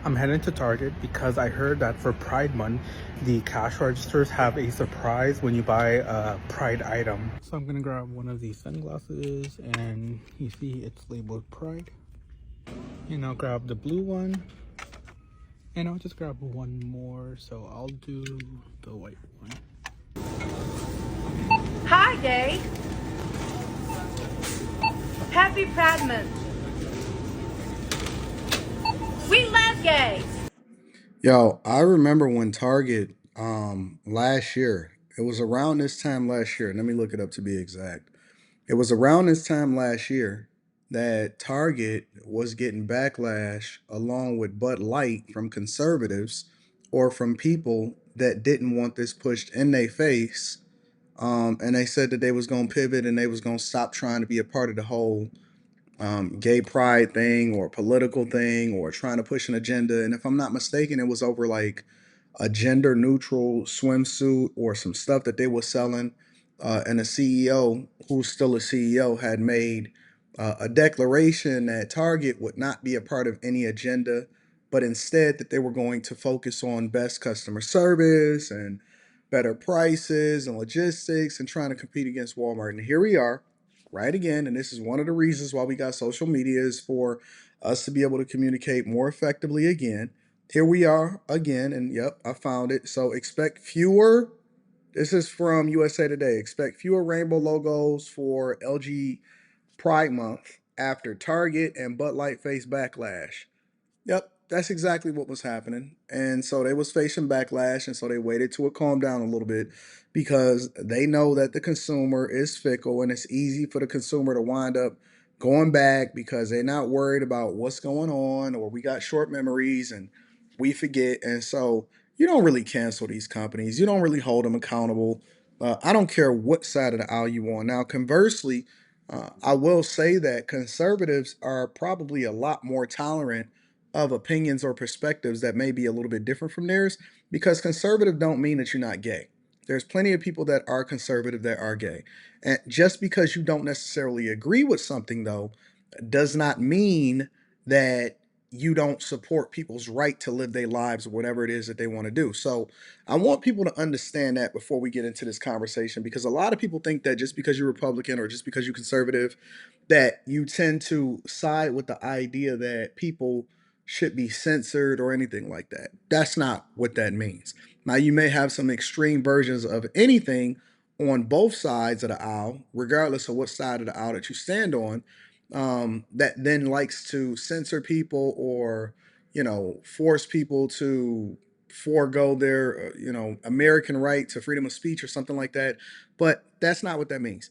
I'm heading to Target because I heard that for Pride Month, the cash registers have a surprise when you buy a Pride item. So I'm gonna grab one of these sunglasses, and you see it's labeled Pride. And I'll grab the blue one, and I'll just grab one more. So I'll do the white one. Hi, gay. Happy Pride Month. We love gays. Yo, I remember when Target last year, it was around this time last year. Let me look it up to be exact. It was around this time last year that Target was getting backlash along with Bud Light from conservatives or from people that didn't want this pushed in their face. And they said that they was gonna pivot and they was gonna stop trying to be a part of the whole gay pride thing or political thing or trying to push an agenda. And if I'm not mistaken, it was over like a gender neutral swimsuit or some stuff that they were selling. And the CEO, who's still a CEO, had made a declaration that Target would not be a part of any agenda, but instead that they were going to focus on best customer service and better prices and logistics and trying to compete against Walmart. And here we are, right again. And this is one of the reasons why we got social media is for us to be able to communicate more effectively again. Here we are again, and yep, I found it. So expect fewer. This is from USA Today. Expect fewer rainbow logos for LG Pride Month after Target and Bud Light face backlash. Yep, that's exactly what was happening. And so they was facing backlash, and so they waited till it calmed down a little bit because they know that the consumer is fickle and it's easy for the consumer to wind up going back because they're not worried about what's going on or we got short memories and we forget. And so you don't really cancel these companies. You don't really hold them accountable. I don't care what side of the aisle you on. Now, conversely, I will say that conservatives are probably a lot more tolerant of opinions or perspectives that may be a little bit different from theirs because conservative don't mean that you're not gay. There's plenty of people that are conservative that are gay. And just because you don't necessarily agree with something, though, does not mean that you don't support people's right to live their lives or whatever it is that they want to do. So I want people to understand that before we get into this conversation, because a lot of people think that just because you're Republican or just because you're conservative, that you tend to side with the idea that people should be censored or anything like that. That's not what that means. Now, you may have some extreme versions of anything on both sides of the aisle, regardless of what side of the aisle that you stand on, that then likes to censor people or, force people to forego their, American right to freedom of speech or something like that. But that's not what that means.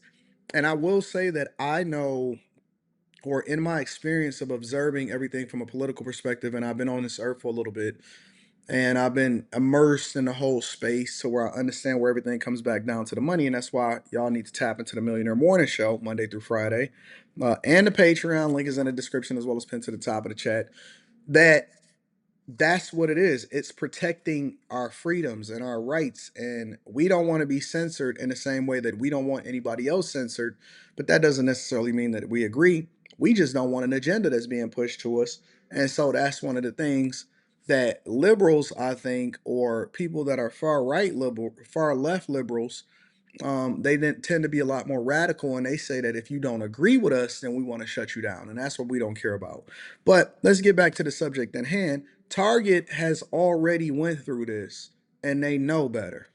And I will say that I know, or in my experience of observing everything from a political perspective, and I've been on this earth for a little bit, and I've been immersed in the whole space to where I understand where everything comes back down to the money, and that's why y'all need to tap into the Millionaire Morning Show Monday through Friday, and the Patreon link is in the description as well as pinned to the top of the chat. That's what it is. It's protecting our freedoms and our rights. And we don't want to be censored in the same way that we don't want anybody else censored. But that doesn't necessarily mean that we agree. We just don't want an agenda that's being pushed to us. And so that's one of the things that liberals, I think, or people that are far right liberal, far left liberals, they then tend to be a lot more radical, and they say that if you don't agree with us, then we want to shut you down, and that's what we don't care about. But let's get back to the subject at hand. Target has already went through this, and they know better.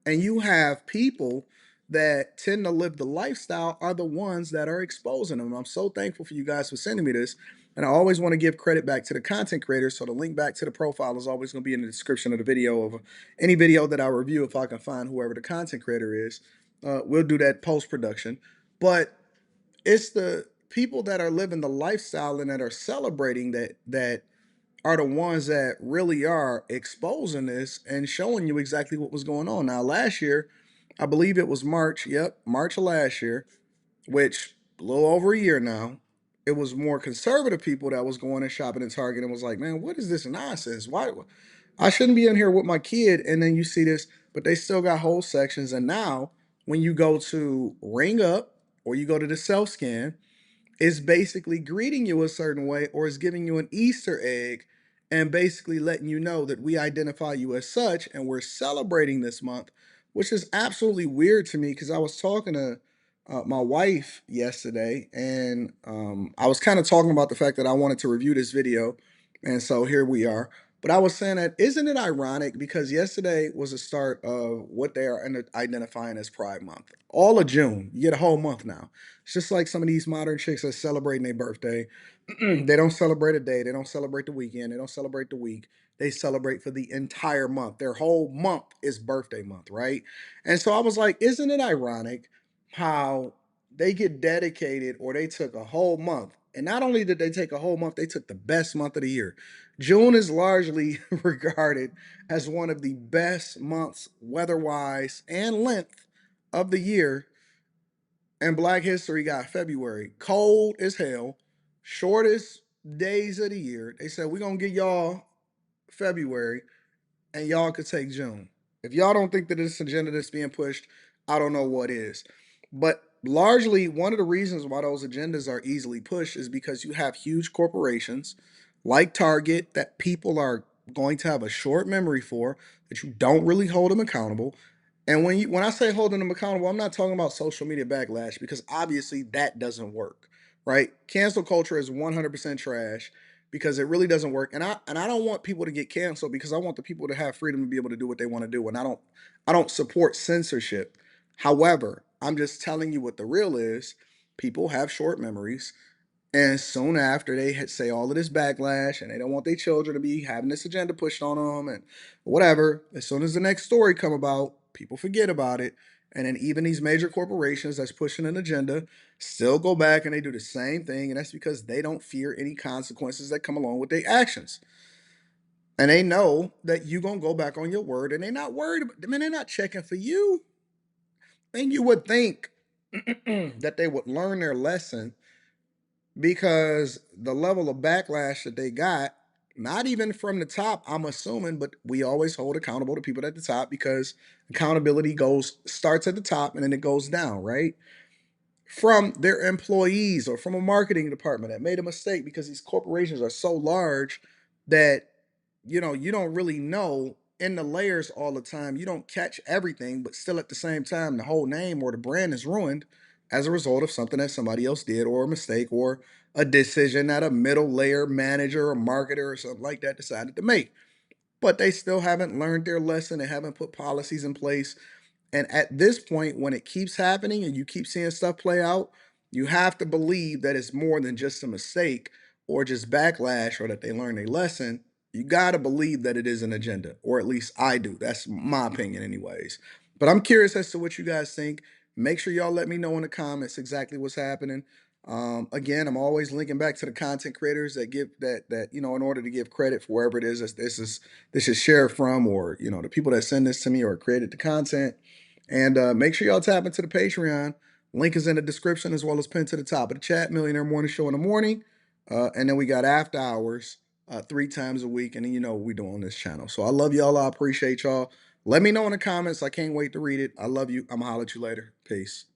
And you have people that tend to live the lifestyle are the ones that are exposing them. I'm so thankful for you guys for sending me this. And I always want to give credit back to the content creators. So the link back to the profile is always going to be in the description of the video of any video that I review if I can find whoever the content creator is. We'll do that post production. But it's the people that are living the lifestyle and that are celebrating that are the ones that really are exposing this and showing you exactly what was going on. Now, last year, I believe it was March. Yep, March of last year, which a little over a year now. It was more conservative people that was going and shopping at Target and was like, "Man, what is this nonsense? Why I shouldn't be in here with my kid?" And then you see this, but they still got whole sections. And now, when you go to Ring Up or you go to the self scan, is basically greeting you a certain way or is giving you an Easter egg and basically letting you know that we identify you as such and we're celebrating this month, which is absolutely weird to me because I was talking to my wife yesterday, and I was kind of talking about the fact that I wanted to review this video, and so here we are. But I was saying that isn't it ironic because yesterday was the start of what they are identifying as Pride Month. All of June, you get a whole month now. It's just like some of these modern chicks that celebrating their birthday. They don't celebrate a day. They don't celebrate the weekend. They don't celebrate the week. They celebrate for the entire month. Their whole month is birthday month, right? And so I was like, isn't it ironic how they get dedicated or they took a whole month? And not only did they take a whole month, they took the best month of the year. June is largely regarded as one of the best months, weather wise and length of the year, and Black History got February. Cold as hell, shortest days of the year. They said, we're going to get y'all February and y'all could take June. If y'all don't think that this agenda that's being pushed, I don't know what is. But largely, one of the reasons why those agendas are easily pushed is because you have huge corporations like Target that people are going to have a short memory for, that you don't really hold them accountable. And when I say holding them accountable, I'm not talking about social media backlash because obviously that doesn't work, right? Cancel culture is 100% trash because it really doesn't work. And I don't want people to get canceled because I want the people to have freedom to be able to do what they want to do. And I don't support censorship. However, I'm just telling you what the real is. People have short memories. And soon after they say all of this backlash and they don't want their children to be having this agenda pushed on them and whatever, as soon as the next story come about, people forget about it. And then even these major corporations that's pushing an agenda still go back and they do the same thing. And that's because they don't fear any consequences that come along with their actions. And they know that you're going to go back on your word and they're not worried about, I mean, they're not checking for you. And you would think that they would learn their lesson because the level of backlash that they got, not even from the top, I'm assuming, but we always hold accountable to people at the top because accountability starts at the top and then it goes down, right? From their employees or from a marketing department that made a mistake because these corporations are so large that you don't really know in the layers all the time. You don't catch everything, but still at the same time, the whole name or the brand is ruined as a result of something that somebody else did or a mistake or a decision that a middle layer manager or marketer or something like that decided to make. But they still haven't learned their lesson. They haven't put policies in place, and at this point, when it keeps happening and you keep seeing stuff play out, you have to believe that it's more than just a mistake or just backlash or that they learned a lesson. You got to believe that it is an agenda, or at least I do. That's my opinion, anyways. But I'm curious as to what you guys think. Make sure y'all let me know in the comments exactly what's happening. Again, I'm always linking back to the content creators that give that in order to give credit for wherever it is that this is shared from, or the people that send this to me or created the content. And make sure y'all tap into the Patreon. Link is in the description as well as pinned to the top of the chat. Millionaire Morning Show in the morning. And then we got after hours 3 times a week. And then you know what we do on this channel. So I love y'all. I appreciate y'all. Let me know in the comments. I can't wait to read it. I love you. I'm going to holler at you later. Peace.